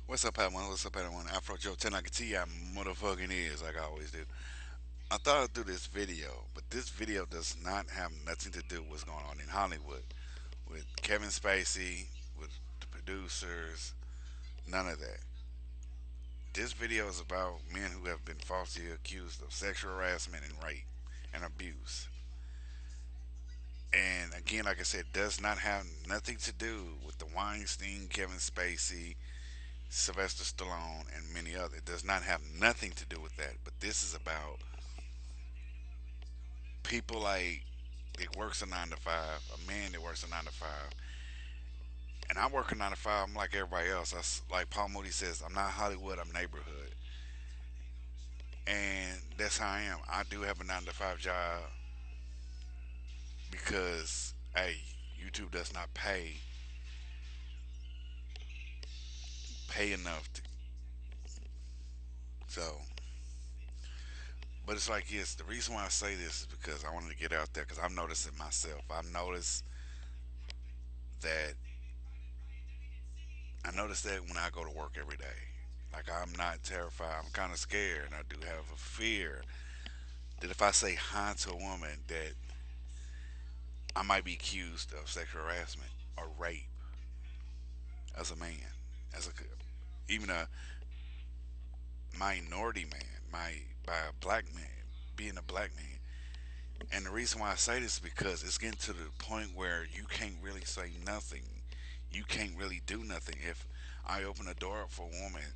What's up, everyone? What's up, everyone? Afro Joe 10, I can tell you I motherfucking is, like I always do. I thought I'd do this video, but this video does not have nothing to do with what's going on in Hollywood with Kevin Spacey, with the producers, none of that. This video is about men who have been falsely accused of sexual harassment and rape and abuse. And again, like I said, does not have nothing to do with the Weinstein, Kevin Spacey, Sylvester Stallone, and many others. It does not have nothing to do with that. But this is about people like that works a 9 to 5, a man that works a 9 to 5, and I work a 9 to 5. I'm like everybody else. Like Paul Moody says, I'm not Hollywood. I'm neighborhood, and that's how I am. I do have a 9 to 5 job because hey, YouTube does not pay enough. So, but it's like yes. The reason why I say this is because I wanted to get out there because I've noticed it myself. That I notice that when I go to work every day. Like I'm not terrified. I'm kind of scared, and I do have a fear that if I say hi to a woman, that I might be accused of sexual harassment or rape as a man, as a even a minority man, by a black man, being a black man. And the reason why I say this is because it's getting to the point where you can't really say nothing. You can't really do nothing. If I open a door up for a woman,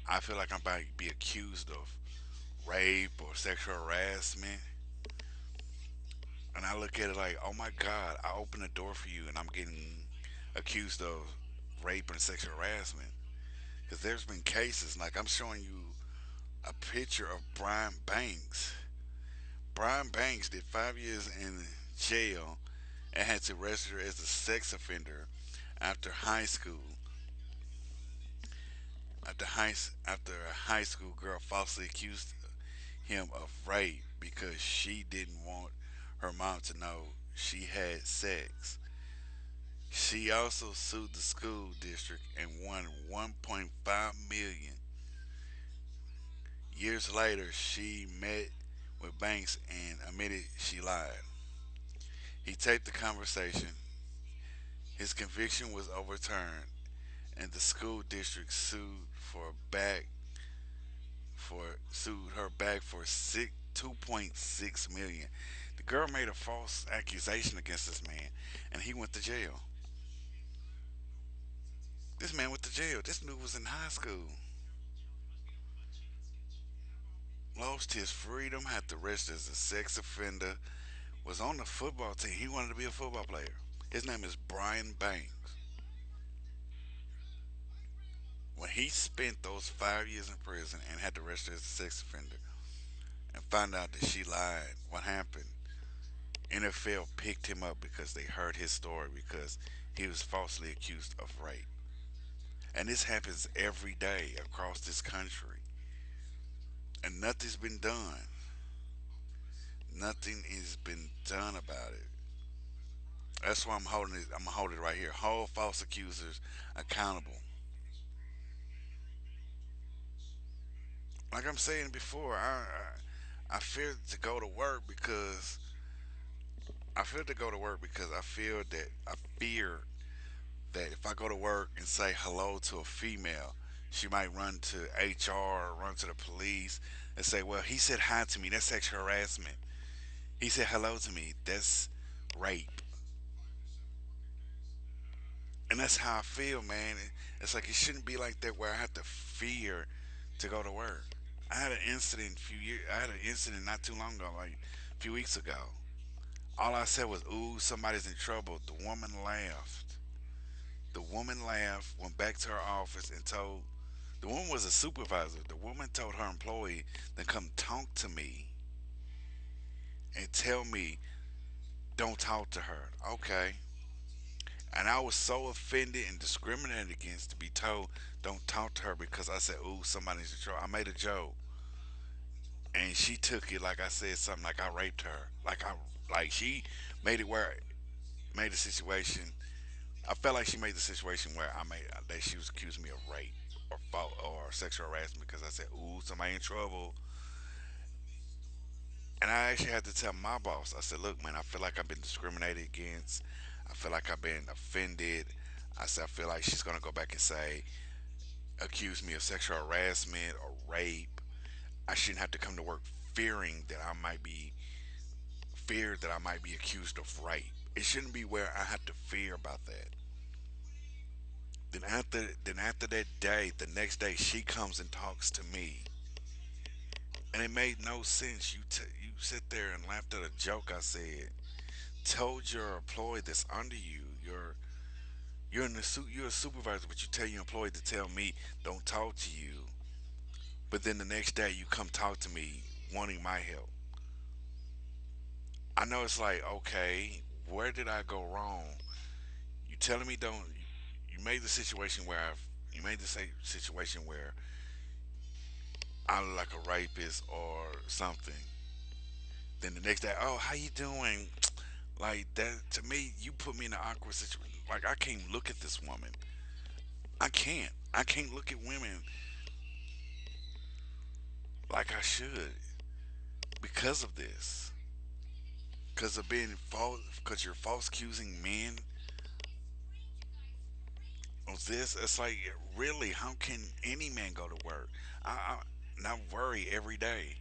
I feel like I'm about to be accused of rape or sexual harassment. And I look at it like, oh my God, I opened the door for you and I'm getting accused of rape and sexual harassment. Because there's been cases, like I'm showing you a picture of Brian Banks. Brian Banks did 5 years in jail and had to register as a sex offender after high school. After a high school girl falsely accused him of rape because she didn't want her mom to know she had sex. She also sued the school district and won 1.5 million. Years later, she met with Banks and admitted she lied. He taped the conversation. His conviction was overturned, and the school district sued her back for 2.6 million. The girl made a false accusation against this man, and he went to jail. This man went to jail. This dude was in high school. Lost his freedom, had to register as a sex offender, was on the football team. He wanted to be a football player. His name is Brian Banks. When he spent those 5 years in prison and had to register as a sex offender and found out that she lied, what happened? NFL picked him up because they heard his story because he was falsely accused of rape. And this happens every day across this country. And nothing's been done. Nothing has been done about it. That's why I'm holding it. I'm gonna hold it right here. Hold false accusers accountable. Like I'm saying before, I fear to go to work because I fear that if I go to work and say hello to a female, she might run to HR or run to the police and say, "Well, he said hi to me. That's sexual harassment. He said hello to me. That's rape." And that's how I feel, man. It's like it shouldn't be like that where I have to fear to go to work. I had an incident not too long ago, like a few weeks ago. All I said was, "Ooh, somebody's in trouble." The woman laughed. The woman laughed, went back to her office, and told the woman was a supervisor. The woman told her employee to come talk to me and tell me don't talk to her. Okay. And I was so offended and discriminated against to be told don't talk to her because I said, "Ooh, somebody's in trouble." I made a joke, and she took it like I said something like I raped her. Like she made it where made the situation. I felt like she made the situation where I made that she was accusing me of rape. or sexual harassment because I said, "Ooh, somebody in trouble." And I actually had to tell my boss. I said, "Look, man, I feel like I've been discriminated against. I feel like I've been offended." I said, "I feel like she's gonna go back and say, accuse me of sexual harassment or rape. I shouldn't have to come to work fearing that I might be feared that I might be accused of rape. It shouldn't be where I have to fear about that." Then after that day, the next day, she comes and talks to me, and it made no sense. You sit there and laughed at a joke I said. Told your employee that's under you, you're a supervisor, but you tell your employee to tell me don't talk to you. But then the next day, you come talk to me wanting my help. I know it's like, okay, where did I go wrong? You telling me don't. You made the situation where you made the situation where I look like a rapist or something. Then the next day, oh, how you doing? Like that to me, you put me in an awkward situation. Like I can't look at this woman. I can't. I can't look at women like I should because of this. Because of being false. Because you're false accusing men of this. It's like really, how can any man go to work? And I worry every day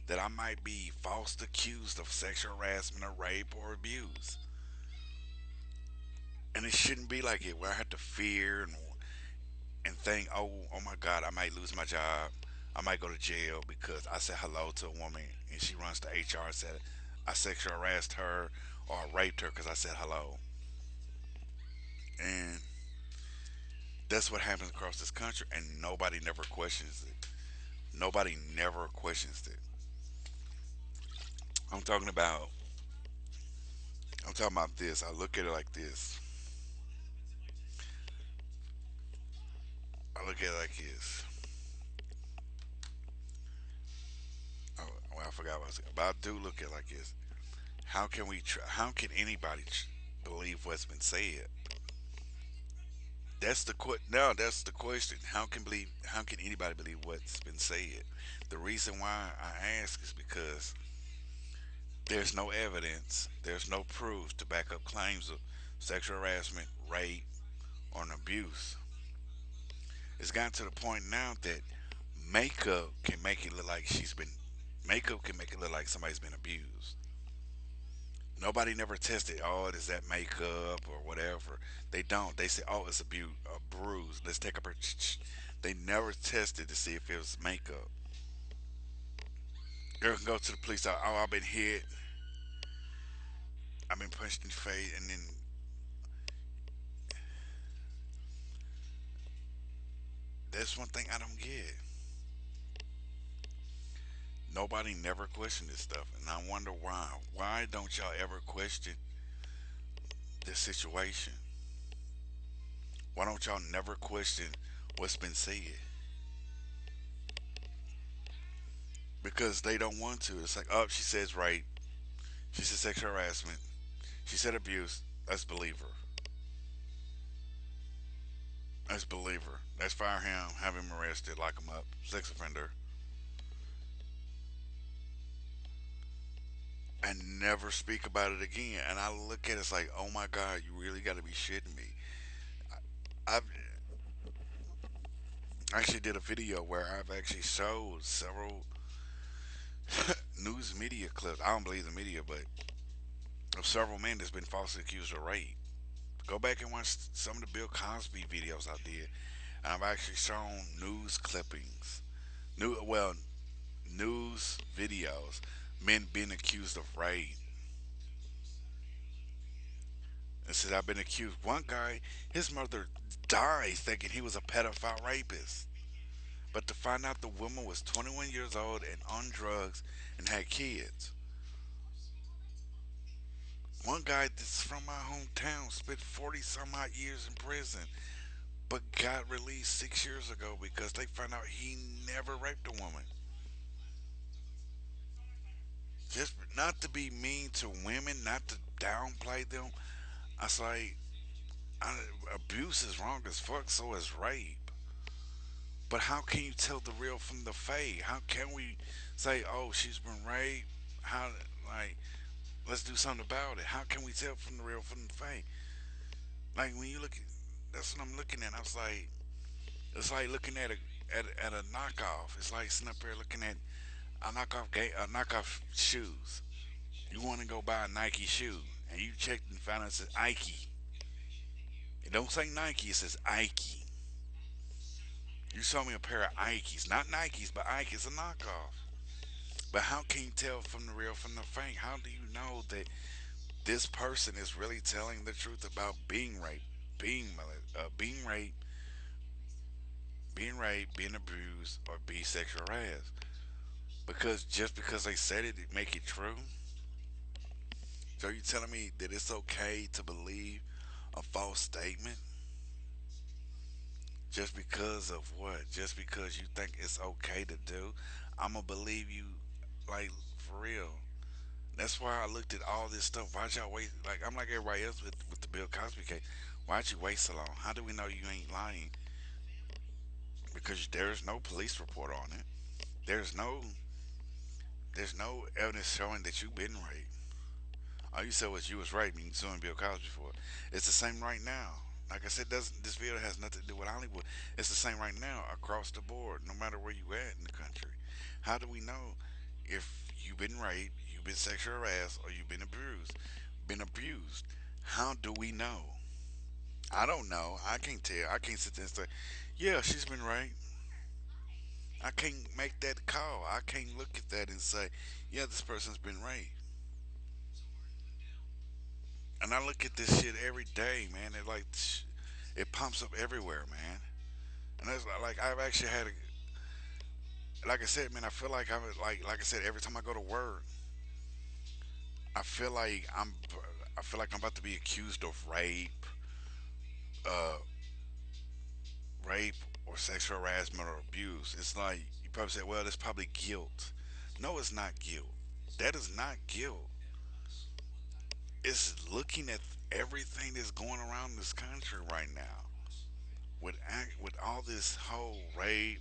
that I might be false accused of sexual harassment or rape or abuse. And it shouldn't be like it where I have to fear and think, oh my God, I might lose my job. I might go to jail because I said hello to a woman and she runs to HR and said I sexually harassed her or raped her because I said hello. And that's what happens across this country, and nobody never questions it. Nobody never questions it. I'm talking about. I'm talking about this. I look at it like this. I look at it like this. Oh, well, I forgot what I was saying. But I do look at it like this. How can we? How can anybody believe what's been said? That's the no. That's the question. How can believe? How can anybody believe what's been said? The reason why I ask is because there's no evidence. There's no proof to back up claims of sexual harassment, rape, or an abuse. It's gotten to the point now that makeup can make it look like makeup can make it look like somebody's been abused. Nobody never tested, oh, is that makeup or whatever. They don't. They say, oh, it's a bruise. Let's take up her. They never tested to see if it was makeup. Girl can go to the police. Oh, I've been hit. I've been punched in the face, and then that's one thing I don't get. Nobody never questioned this stuff, and I wonder why. Why don't y'all ever question this situation? Why don't y'all never question what's been said? Because they don't want to. It's like, oh, she says rape. She said sexual harassment. She said abuse. Let's believe her. Let's believe her. Let's fire him, have him arrested, lock him up. Sex offender. And never speak about it again. And I look at it, it's like, oh my God, you really got to be shitting me. I've actually did a video where I've actually showed several news media clips. I don't believe the media, but of several men that's been falsely accused of rape. Go back and watch some of the Bill Cosby videos I did, and I've actually shown news clippings, well, news videos, men being accused of rape. And said I've been accused. One guy, his mother died thinking he was a pedophile rapist, but to find out the woman was 21 years old and on drugs and had kids. One guy that's from my hometown spent 40 some odd years in prison, but got released 6 years ago because they found out he never raped a woman. Just not to be mean to women, not to downplay them. I was like, abuse is wrong as fuck, so is rape. But how can you tell the real from the fake? How can we say, oh, she's been raped? How, like, let's do something about it. How can we tell from the real from the fake? Like when you look at, that's what I'm looking at. I was like, it's like looking at at a knockoff. It's like sitting up here looking at a knockoff shoes. You want to go buy a Nike shoe, and you check and find out it says Ike. It don't say Nike. It says Ike. You saw me a pair of Ikes, not Nikes, but Ike is a knockoff. But how can you tell from the real from the fake? How do you know that this person is really telling the truth about being raped, being raped, being abused, or being sexual harassed? Because just because they said it, it make it true. So you telling me that it's okay to believe a false statement just because of what? Just because you think it's okay to do? I'ma believe you, like for real. That's why I looked at all this stuff. Why'd y'all wait? Like I'm like everybody else with the Bill Cosby case. Why'd you wait so long? How do we know you ain't lying? Because there's no police report on it. There's no there's no evidence showing that you've been raped. All you said was you was raped and you suing Bill Cosby for it. It's the same right now. Like I said, doesn't this video has nothing to do with Hollywood. It's the same right now across the board, no matter where you at in the country. How do we know if you've been raped, you've been sexually harassed, or you've been abused? Been abused. How do we know? I don't know. I can't tell. I can't sit there and say, yeah, she's been raped. I can't make that call. I can't look at that and say, yeah, this person's been raped. And I look at this shit every day, man. It like it pumps up everywhere, man. And that's like I've actually had like I said, man. I feel like I'm like I said every time I go to work, I feel like I feel like I'm about to be accused of uh, rape or sexual harassment or abuse. It's like you probably say, well, that's probably guilt. No, it's not guilt. That is not guilt. It's looking at everything that's going around this country right now with all this whole rape,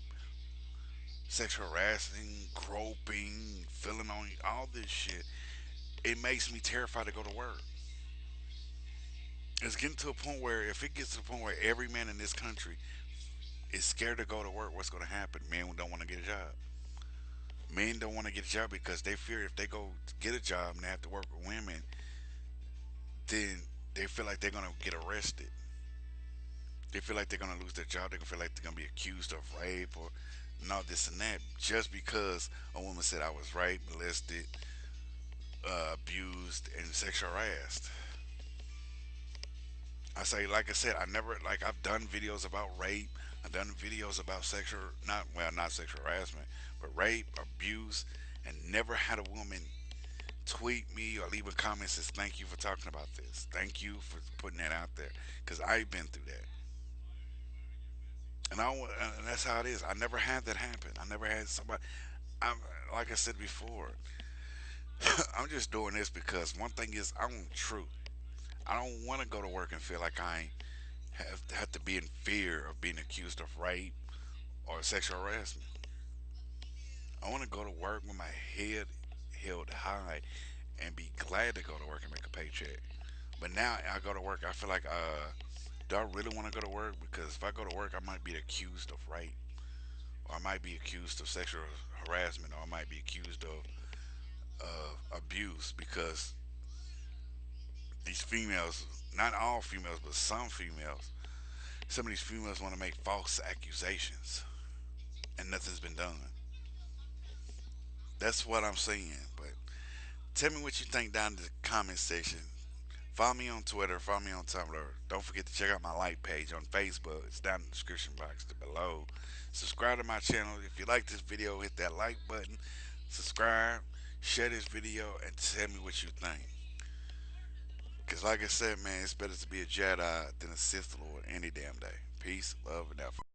sexual harassing, groping, feeling on you, all this shit. It makes me terrified to go to work. It's getting to a point where if it gets to the point where every man in this country is scared to go to work, what's going to happen? Men don't want to get a job. Men don't want to get a job because they fear if they go to get a job and they have to work with women, then they feel like they're going to get arrested. They feel like they're going to lose their job. They feel like they're going to be accused of rape or all this and that just because a woman said I was raped, molested, abused, and sexual harassed. I say, like I said, I never like I've done videos about rape. I've done videos about sexual, not sexual harassment, but rape, abuse, and never had a woman tweet me or leave a comment says thank you for talking about this. Thank you for putting that out there because I've been through that, and that's how it is. I never had that happen. I never had somebody. I'm like I said before. I'm just doing this because one thing is I want truth. I don't want to go to work and feel like I have to be in fear of being accused of rape or sexual harassment. I want to go to work with my head held high and be glad to go to work and make a paycheck. But now I go to work, I feel like, do I really want to go to work? Because if I go to work, I might be accused of rape, or I might be accused of sexual harassment, or I might be accused of abuse because these females, not all females, but some of these females want to make false accusations and nothing's been done. That's what I'm saying. But tell me what you think down in the comment section. Follow me on Twitter, follow me on Tumblr. Don't forget to check out my like page on Facebook. It's down in the description box below. Subscribe to my channel. If you like this video, hit that like button. Subscribe, share this video, and tell me what you think. Because like I said, man, it's better to be a Jedi than a Sith Lord any damn day. Peace, love, and effort.